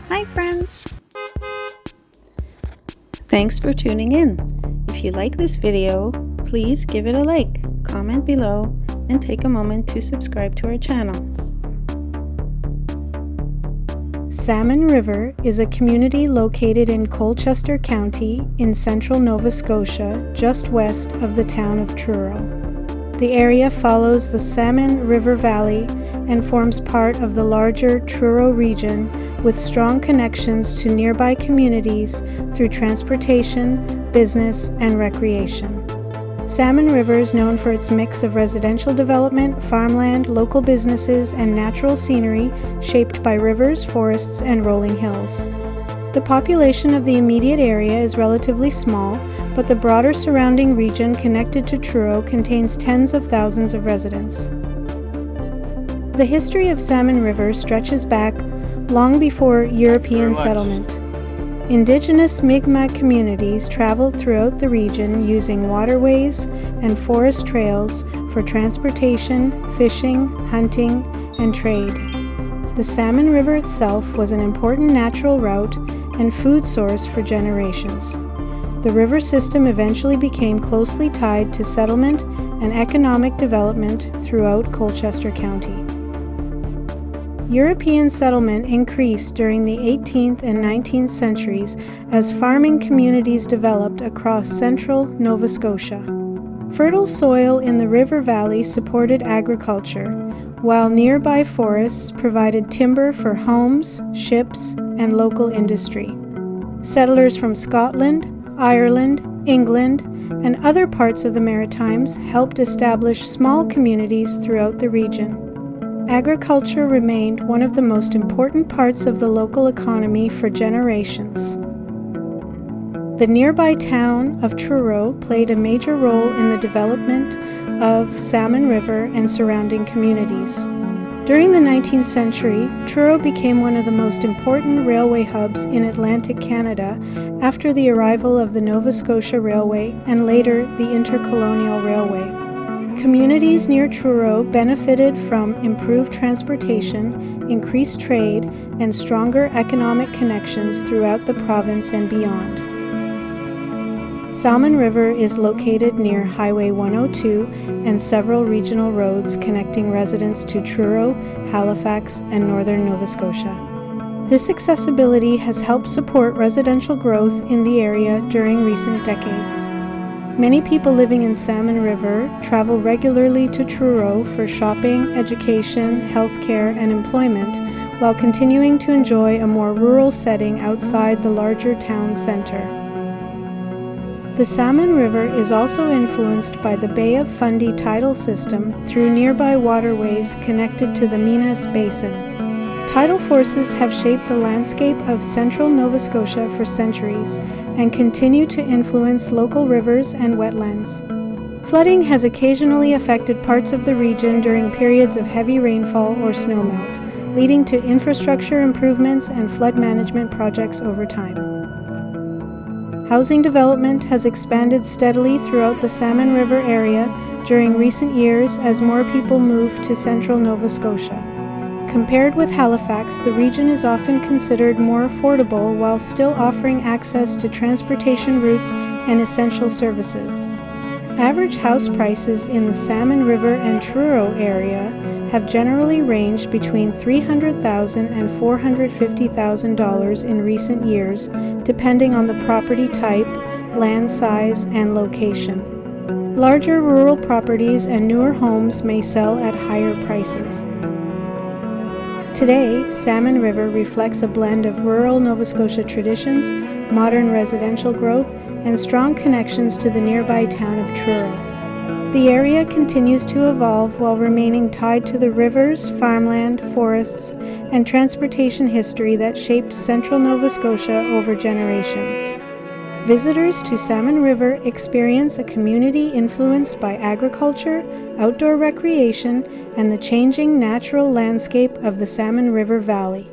Hi friends! Thanks for tuning in. If you like this video, please give it a like, comment below, and take a moment to subscribe to our channel. Salmon River is a community located in Colchester County in central Nova Scotia, just west of the town of Truro. The area follows the Salmon River Valley and forms part of the larger Truro region with strong connections to nearby communities through transportation, business, and recreation. Salmon River is known for its mix of residential development, farmland, local businesses, and natural scenery shaped by rivers, forests, and rolling hills. The population of the immediate area is relatively small, but the broader surrounding region connected to Truro contains tens of thousands of residents. The history of Salmon River stretches back long before European settlement. Indigenous Mi'kmaq communities traveled throughout the region using waterways and forest trails for transportation, fishing, hunting, and trade. The Salmon River itself was an important natural route and food source for generations. The river system eventually became closely tied to settlement and economic development throughout Colchester County. European settlement increased during the 18th and 19th centuries as farming communities developed across central Nova Scotia. Fertile soil in the river valley supported agriculture, while nearby forests provided timber for homes, ships, and local industry. Settlers from Scotland, Ireland, England, and other parts of the Maritimes helped establish small communities throughout the region. Agriculture remained one of the most important parts of the local economy for generations. The nearby town of Truro played a major role in the development of Salmon River and surrounding communities. During the 19th century, Truro became one of the most important railway hubs in Atlantic Canada after the arrival of the Nova Scotia Railway and later the Intercolonial Railway. Communities near Truro benefited from improved transportation, increased trade, and stronger economic connections throughout the province and beyond. Salmon River is located near Highway 102 and several regional roads connecting residents to Truro, Halifax, and northern Nova Scotia. This accessibility has helped support residential growth in the area during recent decades. Many people living in Salmon River travel regularly to Truro for shopping, education, healthcare, and employment, while continuing to enjoy a more rural setting outside the larger town centre. The Salmon River is also influenced by the Bay of Fundy tidal system through nearby waterways connected to the Minas Basin. Tidal forces have shaped the landscape of central Nova Scotia for centuries and continue to influence local rivers and wetlands. Flooding has occasionally affected parts of the region during periods of heavy rainfall or snowmelt, leading to infrastructure improvements and flood management projects over time. Housing development has expanded steadily throughout the Salmon River area during recent years as more people move to central Nova Scotia. Compared with Halifax, the region is often considered more affordable while still offering access to transportation routes and essential services. Average house prices in the Salmon River and Truro area have generally ranged between $300,000 and $450,000 in recent years, depending on the property type, land size, and location. Larger rural properties and newer homes may sell at higher prices. Today, Salmon River reflects a blend of rural Nova Scotia traditions, modern residential growth, and strong connections to the nearby town of Truro. The area continues to evolve while remaining tied to the rivers, farmland, forests, and transportation history that shaped central Nova Scotia over generations. Visitors to Salmon River experience a community influenced by agriculture, outdoor recreation, and the changing natural landscape of the Salmon River Valley.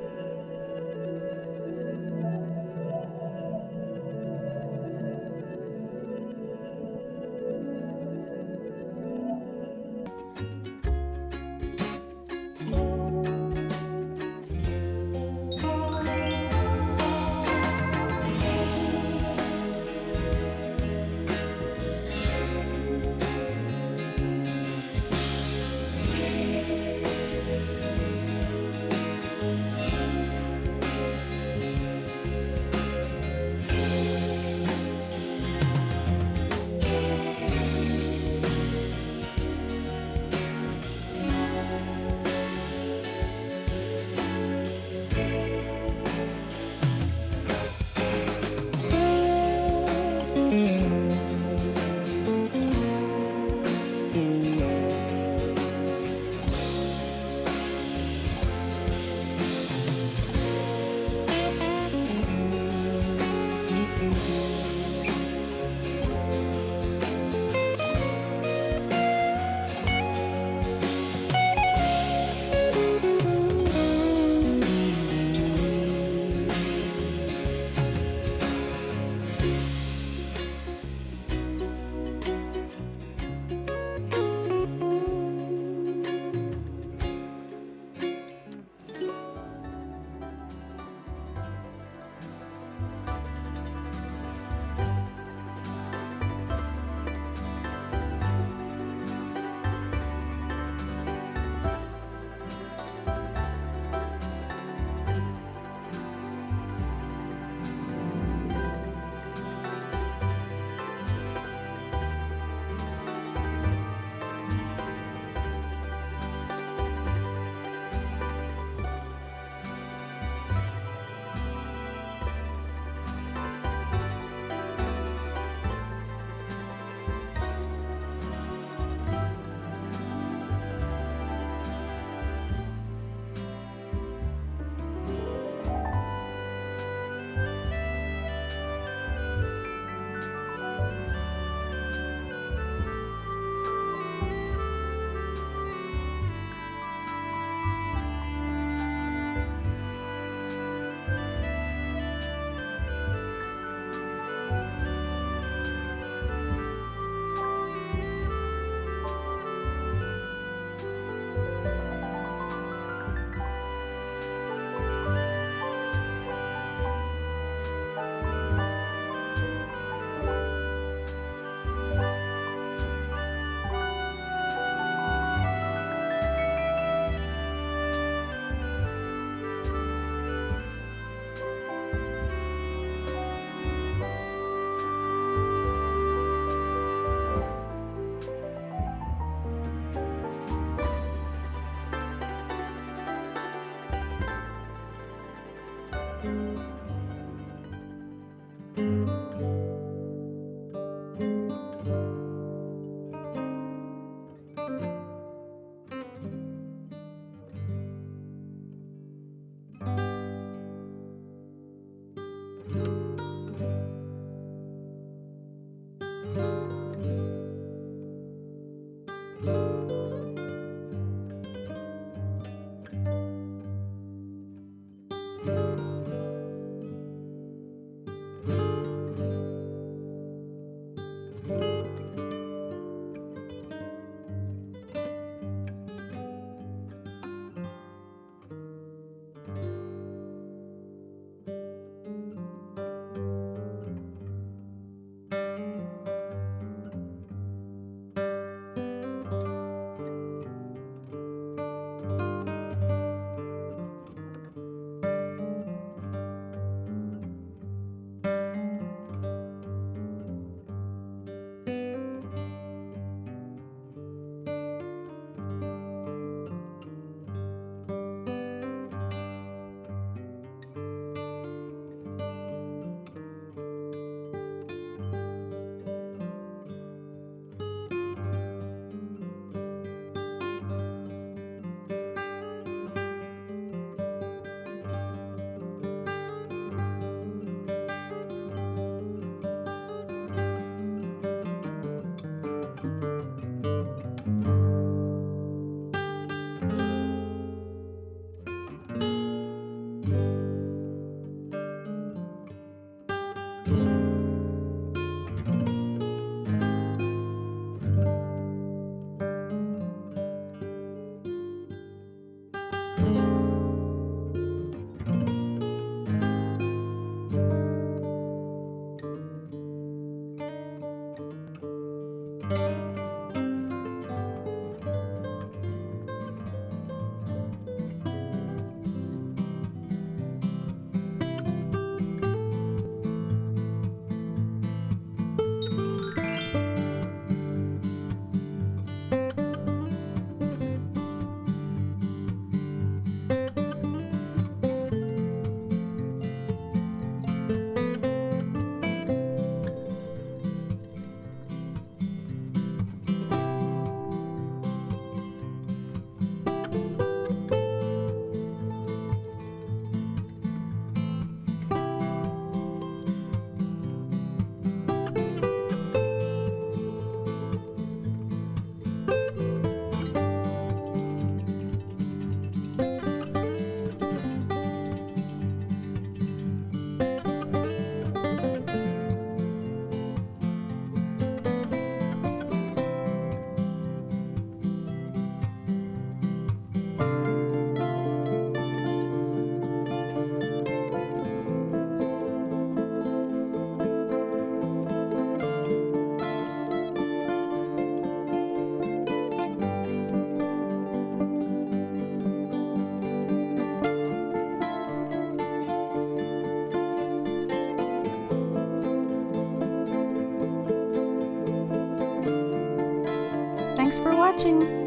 for watching!